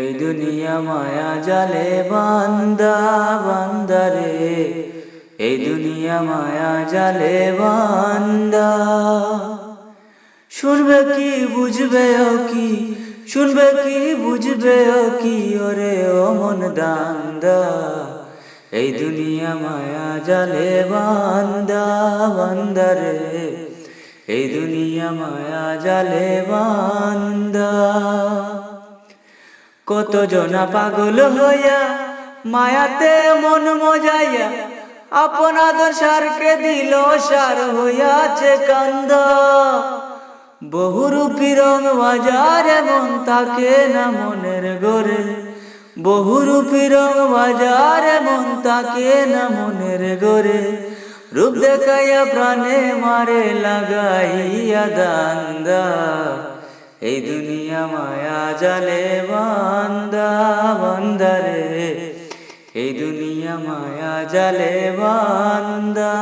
এই দুনিয়া মায়া জালে বান্দা বান্দা রে, এই দুনিয়া মায়া জালে বান্দা। শুনবে কি বুঝবে ও কি, শুনবে কি বুঝবে ও কি, ওরে ও মন দান্দা। এই দুনিয়া মায়া জালে বান্দা বান্দা রে, এই দুনিয়া মায়া জালে বান্দা। কত জনা পাগল হইয়া মায়াতে মন মজাইয়া, আপন আদর্শকে দিল সার হইয়াছে কান্দা। বহুরূপী রং বাজারে মন থাকে না মনের গরে, বহুরূপী রং বাজারে মন থাকে না মনের গরে। রূপ দেখাইয়া প্রাণে মারে লাগাইয়া দান্দা। এই দুনিয়া মায়া জালে বান্দা বান্দা রে, এই দুনিয়া মায়া জালে বান্দা।